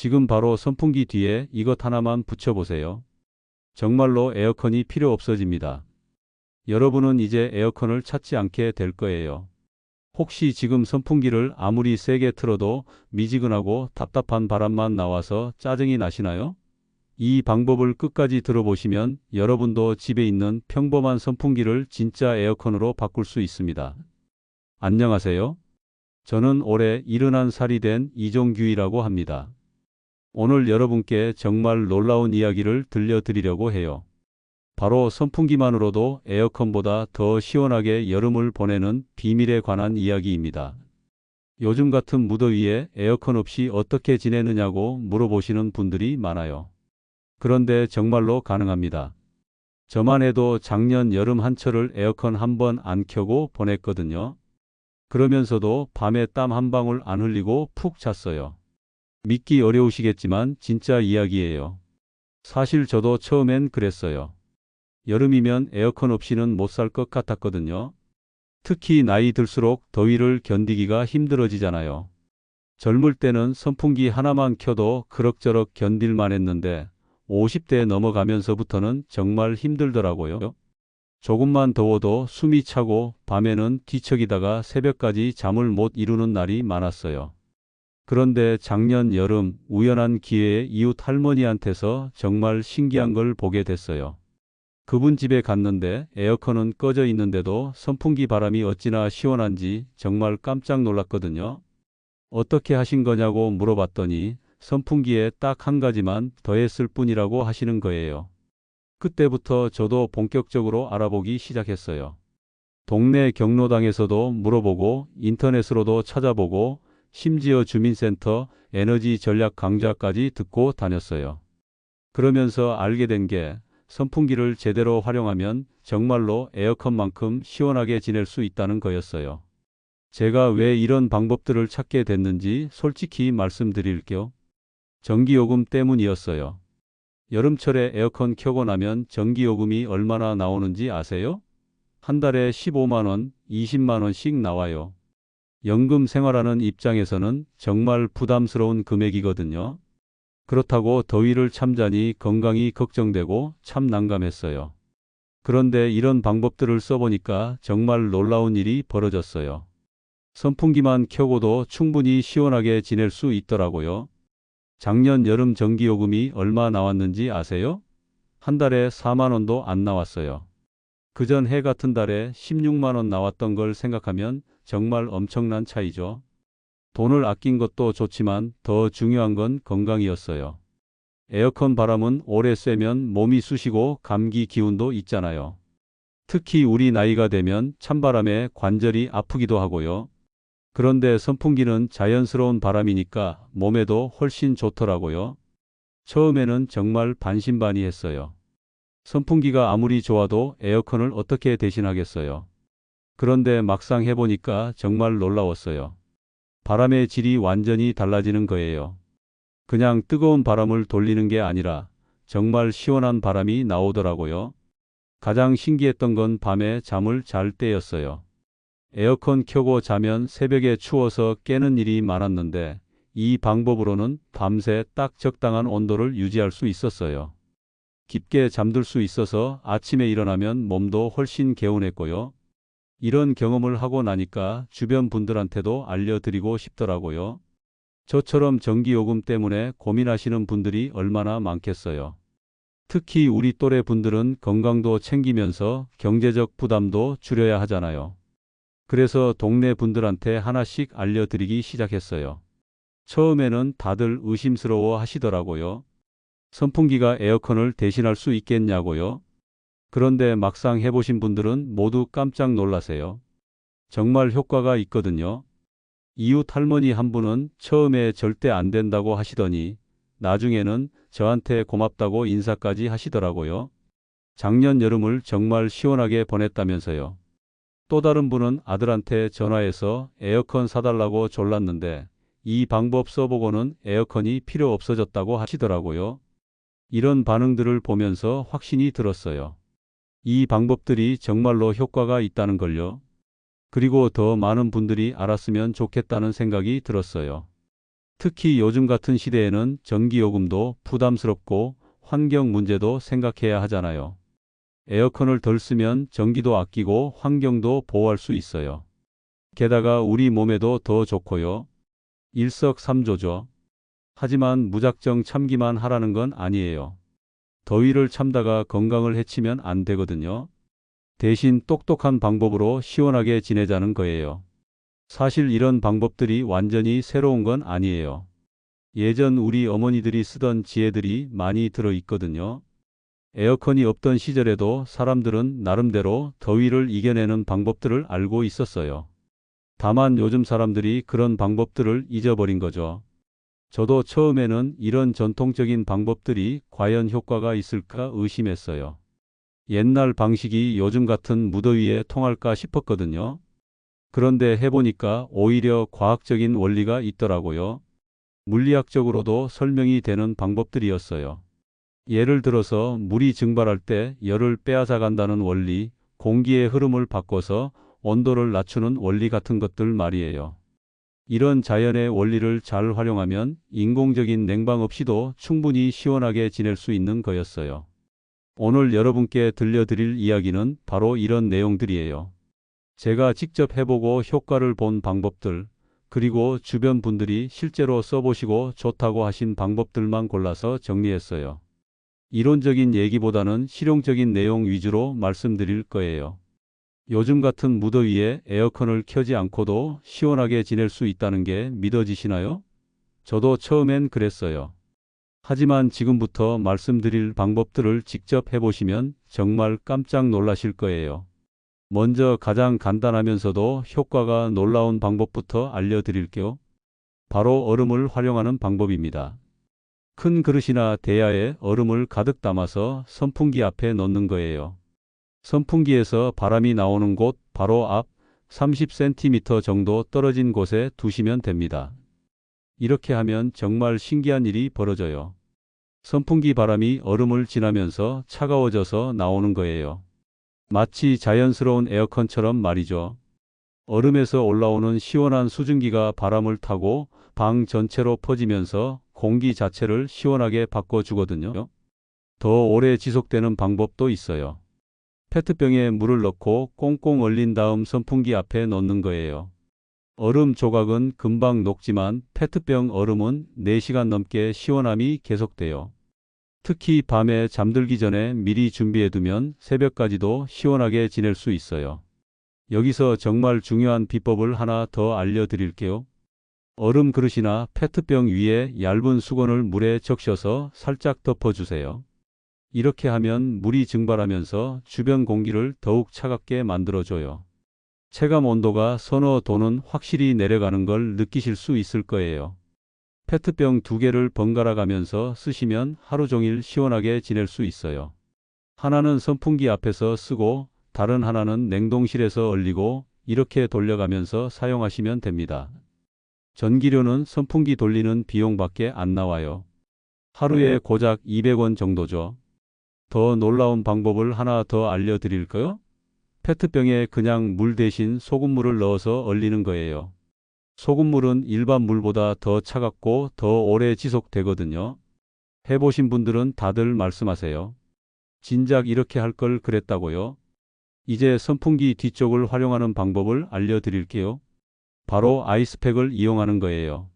지금 바로 선풍기 뒤에 이것 하나만 붙여보세요. 정말로 에어컨이 필요 없어집니다. 여러분은 이제 에어컨을 찾지 않게 될 거예요. 혹시 지금 선풍기를 아무리 세게 틀어도 미지근하고 답답한 바람만 나와서 짜증이 나시나요? 이 방법을 끝까지 들어보시면 여러분도 집에 있는 평범한 선풍기를 진짜 에어컨으로 바꿀 수 있습니다. 안녕하세요. 저는 올해 71살이 된 이종규이라고 합니다. 오늘 여러분께 정말 놀라운 이야기를 들려드리려고 해요. 바로 선풍기만으로도 에어컨보다 더 시원하게 여름을 보내는 비밀에 관한 이야기입니다. 요즘 같은 무더위에 에어컨 없이 어떻게 지내느냐고 물어보시는 분들이 많아요. 그런데 정말로 가능합니다. 저만 해도 작년 여름 한철을 에어컨 한 번 안 켜고 보냈거든요. 그러면서도 밤에 땀 한 방울 안 흘리고 푹 잤어요. 믿기 어려우시겠지만 진짜 이야기예요. 사실 저도 처음엔 그랬어요. 여름이면 에어컨 없이는 못 살 것 같았거든요. 특히 나이 들수록 더위를 견디기가 힘들어지잖아요. 젊을 때는 선풍기 하나만 켜도 그럭저럭 견딜만 했는데 50대 넘어가면서부터는 정말 힘들더라고요. 조금만 더워도 숨이 차고 밤에는 뒤척이다가 새벽까지 잠을 못 이루는 날이 많았어요. 그런데 작년 여름 우연한 기회에 이웃 할머니한테서 정말 신기한 걸 보게 됐어요. 그분 집에 갔는데 에어컨은 꺼져 있는데도 선풍기 바람이 어찌나 시원한지 정말 깜짝 놀랐거든요. 어떻게 하신 거냐고 물어봤더니 선풍기에 딱 한 가지만 더했을 뿐이라고 하시는 거예요. 그때부터 저도 본격적으로 알아보기 시작했어요. 동네 경로당에서도 물어보고 인터넷으로도 찾아보고 심지어 주민센터 에너지 전략 강좌까지 듣고 다녔어요. 그러면서 알게 된 게 선풍기를 제대로 활용하면 정말로 에어컨만큼 시원하게 지낼 수 있다는 거였어요. 제가 왜 이런 방법들을 찾게 됐는지 솔직히 말씀드릴게요. 전기요금 때문이었어요. 여름철에 에어컨 켜고 나면 전기요금이 얼마나 나오는지 아세요? 한 달에 15만 원, 20만 원씩 나와요. 연금 생활하는 입장에서는 정말 부담스러운 금액이거든요. 그렇다고 더위를 참자니 건강이 걱정되고 참 난감했어요. 그런데 이런 방법들을 써보니까 정말 놀라운 일이 벌어졌어요. 선풍기만 켜고도 충분히 시원하게 지낼 수 있더라고요. 작년 여름 전기요금이 얼마 나왔는지 아세요? 한 달에 4만 원도 안 나왔어요. 그전 해 같은 달에 16만 원 나왔던 걸 생각하면 정말 엄청난 차이죠. 돈을 아낀 것도 좋지만 더 중요한 건 건강이었어요. 에어컨 바람은 오래 쐬면 몸이 쑤시고 감기 기운도 있잖아요. 특히 우리 나이가 되면 찬바람에 관절이 아프기도 하고요. 그런데 선풍기는 자연스러운 바람이니까 몸에도 훨씬 좋더라고요. 처음에는 정말 반신반의했어요. 선풍기가 아무리 좋아도 에어컨을 어떻게 대신하겠어요. 그런데 막상 해보니까 정말 놀라웠어요. 바람의 질이 완전히 달라지는 거예요. 그냥 뜨거운 바람을 돌리는 게 아니라 정말 시원한 바람이 나오더라고요. 가장 신기했던 건 밤에 잠을 잘 때였어요. 에어컨 켜고 자면 새벽에 추워서 깨는 일이 많았는데 이 방법으로는 밤새 딱 적당한 온도를 유지할 수 있었어요. 깊게 잠들 수 있어서 아침에 일어나면 몸도 훨씬 개운했고요. 이런 경험을 하고 나니까 주변 분들한테도 알려드리고 싶더라고요. 저처럼 전기요금 때문에 고민하시는 분들이 얼마나 많겠어요. 특히 우리 또래 분들은 건강도 챙기면서 경제적 부담도 줄여야 하잖아요. 그래서 동네 분들한테 하나씩 알려드리기 시작했어요. 처음에는 다들 의심스러워 하시더라고요. 선풍기가 에어컨을 대신할 수 있겠냐고요. 그런데 막상 해보신 분들은 모두 깜짝 놀라세요. 정말 효과가 있거든요. 이웃 할머니 한 분은 처음에 절대 안 된다고 하시더니 나중에는 저한테 고맙다고 인사까지 하시더라고요. 작년 여름을 정말 시원하게 보냈다면서요. 또 다른 분은 아들한테 전화해서 에어컨 사달라고 졸랐는데 이 방법 써보고는 에어컨이 필요 없어졌다고 하시더라고요. 이런 반응들을 보면서 확신이 들었어요. 이 방법들이 정말로 효과가 있다는 걸요. 그리고 더 많은 분들이 알았으면 좋겠다는 생각이 들었어요. 특히 요즘 같은 시대에는 전기요금도 부담스럽고 환경 문제도 생각해야 하잖아요. 에어컨을 덜 쓰면 전기도 아끼고 환경도 보호할 수 있어요. 게다가 우리 몸에도 더 좋고요. 일석삼조죠. 하지만 무작정 참기만 하라는 건 아니에요. 더위를 참다가 건강을 해치면 안 되거든요. 대신 똑똑한 방법으로 시원하게 지내자는 거예요. 사실 이런 방법들이 완전히 새로운 건 아니에요. 예전 우리 어머니들이 쓰던 지혜들이 많이 들어 있거든요. 에어컨이 없던 시절에도 사람들은 나름대로 더위를 이겨내는 방법들을 알고 있었어요. 다만 요즘 사람들이 그런 방법들을 잊어버린 거죠. 저도 처음에는 이런 전통적인 방법들이 과연 효과가 있을까 의심했어요. 옛날 방식이 요즘 같은 무더위에 통할까 싶었거든요. 그런데 해보니까 오히려 과학적인 원리가 있더라고요. 물리학적으로도 설명이 되는 방법들이었어요. 예를 들어서 물이 증발할 때 열을 빼앗아 간다는 원리, 공기의 흐름을 바꿔서 온도를 낮추는 원리 같은 것들 말이에요. 이런 자연의 원리를 잘 활용하면 인공적인 냉방 없이도 충분히 시원하게 지낼 수 있는 거였어요. 오늘 여러분께 들려드릴 이야기는 바로 이런 내용들이에요. 제가 직접 해보고 효과를 본 방법들, 그리고 주변 분들이 실제로 써보시고 좋다고 하신 방법들만 골라서 정리했어요. 이론적인 얘기보다는 실용적인 내용 위주로 말씀드릴 거예요. 요즘 같은 무더위에 에어컨을 켜지 않고도 시원하게 지낼 수 있다는 게 믿어지시나요? 저도 처음엔 그랬어요. 하지만 지금부터 말씀드릴 방법들을 직접 해보시면 정말 깜짝 놀라실 거예요. 먼저 가장 간단하면서도 효과가 놀라운 방법부터 알려드릴게요. 바로 얼음을 활용하는 방법입니다. 큰 그릇이나 대야에 얼음을 가득 담아서 선풍기 앞에 넣는 거예요. 선풍기에서 바람이 나오는 곳 바로 앞 30cm 정도 떨어진 곳에 두시면 됩니다. 이렇게 하면 정말 신기한 일이 벌어져요. 선풍기 바람이 얼음을 지나면서 차가워져서 나오는 거예요. 마치 자연스러운 에어컨처럼 말이죠. 얼음에서 올라오는 시원한 수증기가 바람을 타고 방 전체로 퍼지면서 공기 자체를 시원하게 바꿔주거든요. 더 오래 지속되는 방법도 있어요. 페트병에 물을 넣고 꽁꽁 얼린 다음 선풍기 앞에 놓는 거예요. 얼음 조각은 금방 녹지만 페트병 얼음은 4시간 넘게 시원함이 계속돼요. 특히 밤에 잠들기 전에 미리 준비해두면 새벽까지도 시원하게 지낼 수 있어요. 여기서 정말 중요한 비법을 하나 더 알려드릴게요. 얼음 그릇이나 페트병 위에 얇은 수건을 물에 적셔서 살짝 덮어주세요. 이렇게 하면 물이 증발하면서 주변 공기를 더욱 차갑게 만들어줘요. 체감 온도가 서너 도는 확실히 내려가는 걸 느끼실 수 있을 거예요. 페트병 2개를 번갈아 가면서 쓰시면 하루 종일 시원하게 지낼 수 있어요. 하나는 선풍기 앞에서 쓰고 다른 하나는 냉동실에서 얼리고 이렇게 돌려가면서 사용하시면 됩니다. 전기료는 선풍기 돌리는 비용밖에 안 나와요. 하루에 고작 200원 정도죠. 더 놀라운 방법을 하나 더 알려드릴까요? 페트병에 그냥 물 대신 소금물을 넣어서 얼리는 거예요. 소금물은 일반 물보다 더 차갑고 더 오래 지속되거든요. 해보신 분들은 다들 말씀하세요. 진작 이렇게 할 걸 그랬다고요? 이제 선풍기 뒤쪽을 활용하는 방법을 알려드릴게요. 바로 아이스팩을 이용하는 거예요.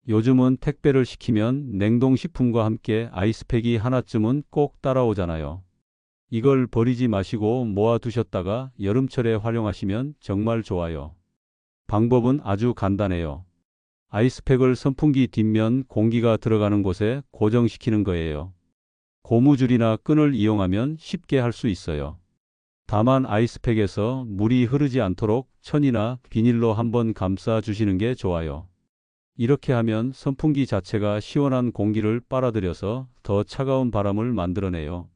요즘은 택배를 시키면 냉동식품과 함께 아이스팩이 하나쯤은 꼭 따라오잖아요. 이걸 버리지 마시고 모아두셨다가 여름철에 활용하시면 정말 좋아요. 방법은 아주 간단해요. 아이스팩을 선풍기 뒷면 공기가 들어가는 곳에 고정시키는 거예요. 고무줄이나 끈을 이용하면 쉽게 할 수 있어요. 다만 아이스팩에서 물이 흐르지 않도록 천이나 비닐로 한번 감싸 주시는 게 좋아요. 이렇게 하면 선풍기 자체가 시원한 공기를 빨아들여서 더 차가운 바람을 만들어내요.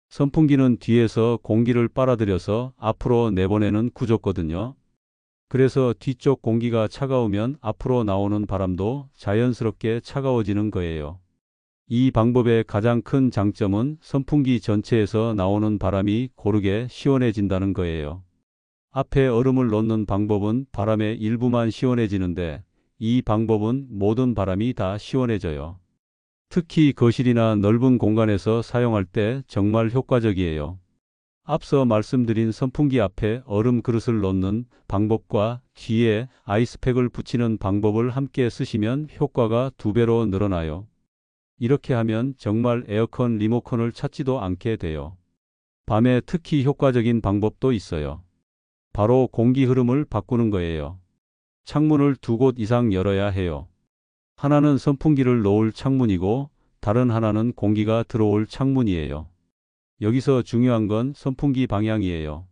선풍기는 뒤에서 공기를 빨아들여서 앞으로 내보내는 구조거든요. 그래서 뒤쪽 공기가 차가우면 앞으로 나오는 바람도 자연스럽게 차가워지는 거예요. 이 방법의 가장 큰 장점은 선풍기 전체에서 나오는 바람이 고르게 시원해진다는 거예요. 앞에 얼음을 넣는 방법은 바람의 일부만 시원해지는데 이 방법은 모든 바람이 다 시원해져요. 특히 거실이나 넓은 공간에서 사용할 때 정말 효과적이에요. 앞서 말씀드린 선풍기 앞에 얼음 그릇을 놓는 방법과 뒤에 아이스팩을 붙이는 방법을 함께 쓰시면 효과가 2배로 늘어나요. 이렇게 하면 정말 에어컨 리모컨을 찾지도 않게 돼요. 밤에 특히 효과적인 방법도 있어요. 바로 공기 흐름을 바꾸는 거예요. 창문을 2곳 이상 열어야 해요. 하나는 선풍기를 놓을 창문이고 다른 하나는 공기가 들어올 창문이에요. 여기서 중요한 건 선풍기 방향이에요.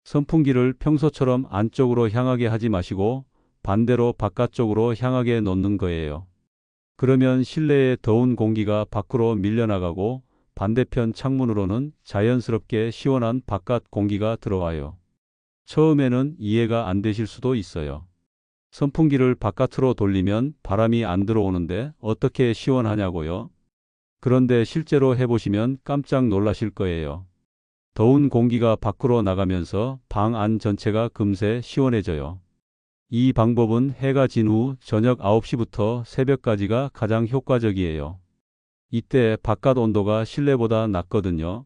선풍기를 평소처럼 안쪽으로 향하게 하지 마시고 반대로 바깥쪽으로 향하게 놓는 거예요. 그러면 실내의 더운 공기가 밖으로 밀려나가고 반대편 창문으로는 자연스럽게 시원한 바깥 공기가 들어와요. 처음에는 이해가 안 되실 수도 있어요. 선풍기를 바깥으로 돌리면 바람이 안 들어오는데 어떻게 시원하냐고요? 그런데 실제로 해보시면 깜짝 놀라실 거예요. 더운 공기가 밖으로 나가면서 방 안 전체가 금세 시원해져요. 이 방법은 해가 진 후 저녁 9시부터 새벽까지가 가장 효과적이에요. 이때 바깥 온도가 실내보다 낮거든요.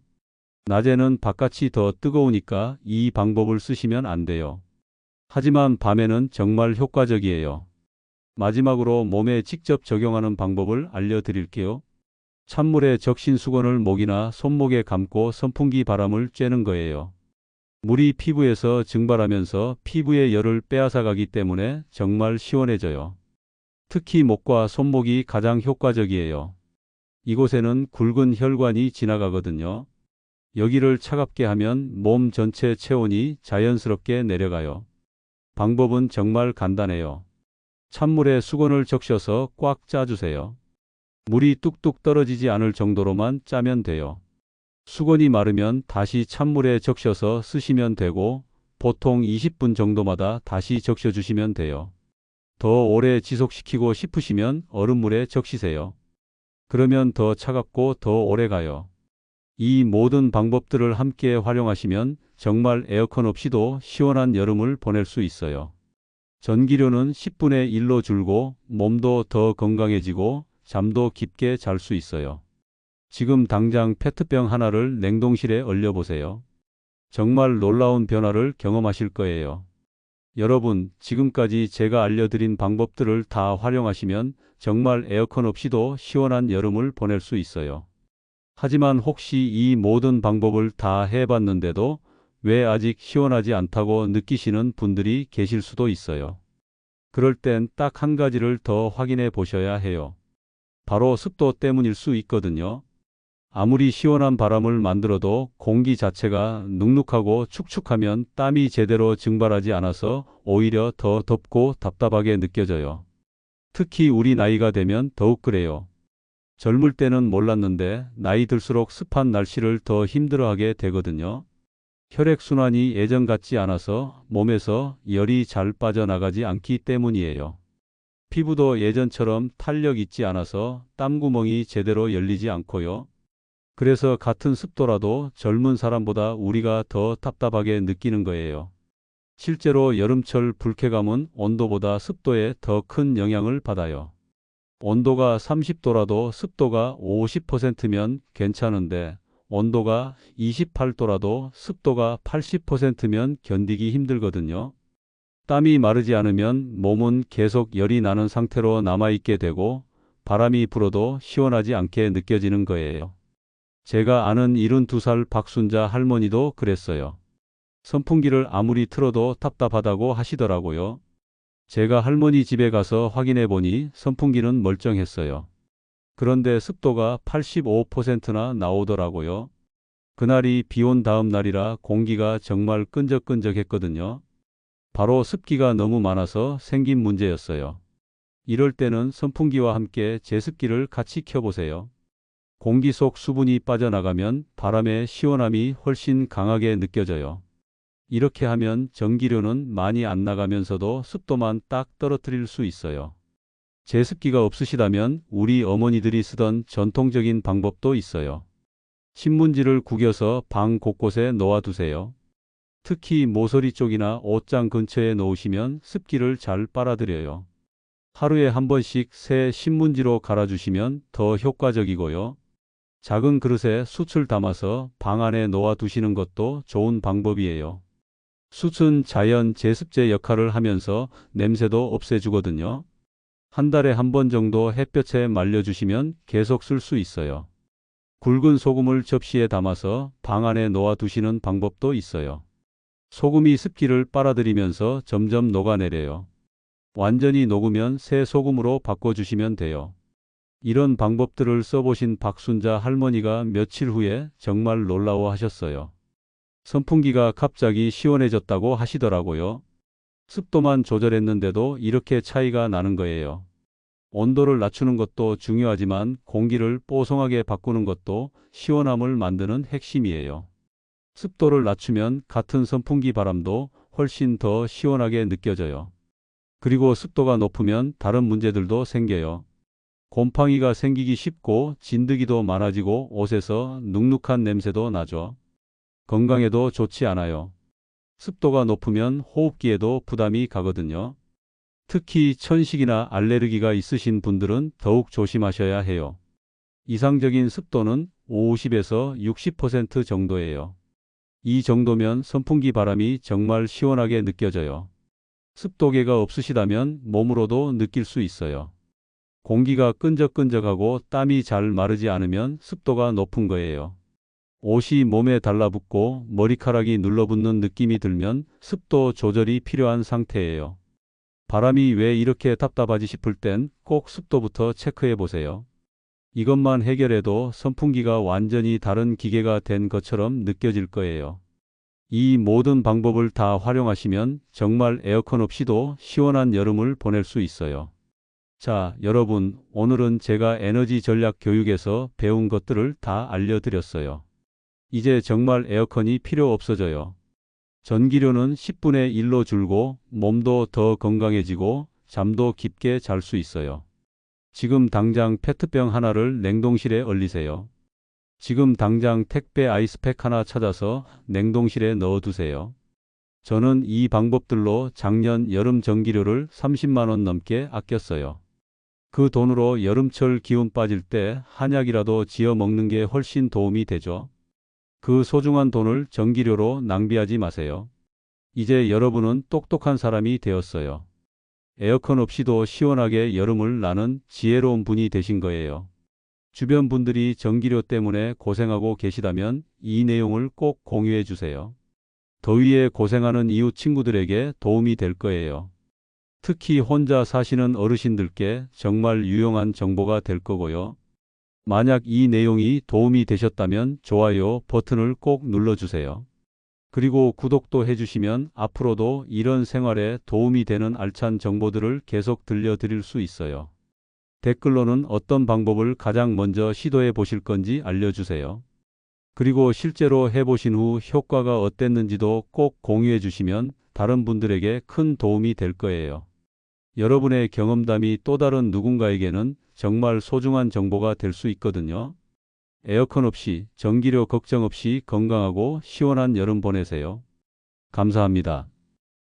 낮에는 바깥이 더 뜨거우니까 이 방법을 쓰시면 안 돼요. 하지만 밤에는 정말 효과적이에요. 마지막으로 몸에 직접 적용하는 방법을 알려드릴게요. 찬물에 적신 수건을 목이나 손목에 감고 선풍기 바람을 쬐는 거예요. 물이 피부에서 증발하면서 피부의 열을 빼앗아가기 때문에 정말 시원해져요. 특히 목과 손목이 가장 효과적이에요. 이곳에는 굵은 혈관이 지나가거든요. 여기를 차갑게 하면 몸 전체 체온이 자연스럽게 내려가요. 방법은 정말 간단해요. 찬물에 수건을 적셔서 꽉 짜주세요. 물이 뚝뚝 떨어지지 않을 정도로만 짜면 돼요. 수건이 마르면 다시 찬물에 적셔서 쓰시면 되고 보통 20분 정도마다 다시 적셔주시면 돼요. 더 오래 지속시키고 싶으시면 얼음물에 적시세요. 그러면 더 차갑고 더 오래 가요. 이 모든 방법들을 함께 활용하시면 정말 에어컨 없이도 시원한 여름을 보낼 수 있어요. 전기료는 10분의 1로 줄고 몸도 더 건강해지고 잠도 깊게 잘 수 있어요. 지금 당장 페트병 하나를 냉동실에 얼려보세요. 정말 놀라운 변화를 경험하실 거예요. 여러분, 지금까지 제가 알려드린 방법들을 다 활용하시면 정말 에어컨 없이도 시원한 여름을 보낼 수 있어요. 하지만 혹시 이 모든 방법을 다 해봤는데도 왜 아직 시원하지 않다고 느끼시는 분들이 계실 수도 있어요. 그럴 땐 딱 한 가지를 더 확인해 보셔야 해요. 바로 습도 때문일 수 있거든요. 아무리 시원한 바람을 만들어도 공기 자체가 눅눅하고 축축하면 땀이 제대로 증발하지 않아서 오히려 더 덥고 답답하게 느껴져요. 특히 우리 나이가 되면 더욱 그래요. 젊을 때는 몰랐는데 나이 들수록 습한 날씨를 더 힘들어하게 되거든요. 혈액순환이 예전 같지 않아서 몸에서 열이 잘 빠져나가지 않기 때문이에요. 피부도 예전처럼 탄력 있지 않아서 땀구멍이 제대로 열리지 않고요. 그래서 같은 습도라도 젊은 사람보다 우리가 더 답답하게 느끼는 거예요. 실제로 여름철 불쾌감은 온도보다 습도에 더 큰 영향을 받아요. 온도가 30도라도 습도가 50%면 괜찮은데 온도가 28도라도 습도가 80%면 견디기 힘들거든요. 땀이 마르지 않으면 몸은 계속 열이 나는 상태로 남아있게 되고 바람이 불어도 시원하지 않게 느껴지는 거예요. 제가 아는 72살 박순자 할머니도 그랬어요. 선풍기를 아무리 틀어도 답답하다고 하시더라고요. 제가 할머니 집에 가서 확인해 보니 선풍기는 멀쩡했어요. 그런데 습도가 85%나 나오더라고요. 그날이 비 온 다음 날이라 공기가 정말 끈적끈적했거든요. 바로 습기가 너무 많아서 생긴 문제였어요. 이럴 때는 선풍기와 함께 제습기를 같이 켜보세요. 공기 속 수분이 빠져나가면 바람의 시원함이 훨씬 강하게 느껴져요. 이렇게 하면 전기료는 많이 안 나가면서도 습도만 딱 떨어뜨릴 수 있어요. 제습기가 없으시다면 우리 어머니들이 쓰던 전통적인 방법도 있어요. 신문지를 구겨서 방 곳곳에 놓아두세요. 특히 모서리 쪽이나 옷장 근처에 놓으시면 습기를 잘 빨아들여요. 하루에 한 번씩 새 신문지로 갈아주시면 더 효과적이고요. 작은 그릇에 숯을 담아서 방 안에 놓아 두시는 것도 좋은 방법이에요. 숯은 자연 제습제 역할을 하면서 냄새도 없애주거든요. 한 달에 한 번 정도 햇볕에 말려주시면 계속 쓸 수 있어요. 굵은 소금을 접시에 담아서 방 안에 놓아 두시는 방법도 있어요. 소금이 습기를 빨아들이면서 점점 녹아내려요. 완전히 녹으면 새 소금으로 바꿔주시면 돼요. 이런 방법들을 써보신 박순자 할머니가 며칠 후에 정말 놀라워하셨어요. 선풍기가 갑자기 시원해졌다고 하시더라고요. 습도만 조절했는데도 이렇게 차이가 나는 거예요. 온도를 낮추는 것도 중요하지만 공기를 뽀송하게 바꾸는 것도 시원함을 만드는 핵심이에요. 습도를 낮추면 같은 선풍기 바람도 훨씬 더 시원하게 느껴져요. 그리고 습도가 높으면 다른 문제들도 생겨요. 곰팡이가 생기기 쉽고 진드기도 많아지고 옷에서 눅눅한 냄새도 나죠. 건강에도 좋지 않아요. 습도가 높으면 호흡기에도 부담이 가거든요. 특히 천식이나 알레르기가 있으신 분들은 더욱 조심하셔야 해요. 이상적인 습도는 50에서 60% 정도예요. 이 정도면 선풍기 바람이 정말 시원하게 느껴져요. 습도계가 없으시다면 몸으로도 느낄 수 있어요. 공기가 끈적끈적하고 땀이 잘 마르지 않으면 습도가 높은 거예요. 옷이 몸에 달라붙고 머리카락이 눌러붙는 느낌이 들면 습도 조절이 필요한 상태예요. 바람이 왜 이렇게 답답하지 싶을 땐 꼭 습도부터 체크해 보세요. 이것만 해결해도 선풍기가 완전히 다른 기계가 된 것처럼 느껴질 거예요. 이 모든 방법을 다 활용하시면 정말 에어컨 없이도 시원한 여름을 보낼 수 있어요. 자, 여러분, 오늘은 제가 에너지 전략 교육에서 배운 것들을 다 알려드렸어요. 이제 정말 에어컨이 필요 없어져요. 전기료는 10분의 1로 줄고 몸도 더 건강해지고 잠도 깊게 잘 수 있어요. 지금 당장 페트병 하나를 냉동실에 얼리세요. 지금 당장 택배 아이스팩 하나 찾아서 냉동실에 넣어두세요. 저는 이 방법들로 작년 여름 전기료를 30만 원 넘게 아꼈어요. 그 돈으로 여름철 기운 빠질 때 한약이라도 지어 먹는 게 훨씬 도움이 되죠. 그 소중한 돈을 전기료로 낭비하지 마세요. 이제 여러분은 똑똑한 사람이 되었어요. 에어컨 없이도 시원하게 여름을 나는 지혜로운 분이 되신 거예요. 주변 분들이 전기료 때문에 고생하고 계시다면 이 내용을 꼭 공유해 주세요. 더위에 고생하는 이웃 친구들에게 도움이 될 거예요. 특히 혼자 사시는 어르신들께 정말 유용한 정보가 될 거고요. 만약 이 내용이 도움이 되셨다면 좋아요 버튼을 꼭 눌러주세요. 그리고 구독도 해주시면 앞으로도 이런 생활에 도움이 되는 알찬 정보들을 계속 들려드릴 수 있어요. 댓글로는 어떤 방법을 가장 먼저 시도해 보실 건지 알려주세요. 그리고 실제로 해보신 후 효과가 어땠는지도 꼭 공유해 주시면 다른 분들에게 큰 도움이 될 거예요. 여러분의 경험담이 또 다른 누군가에게는 정말 소중한 정보가 될 수 있거든요. 에어컨 없이, 전기료 걱정 없이 건강하고 시원한 여름 보내세요. 감사합니다.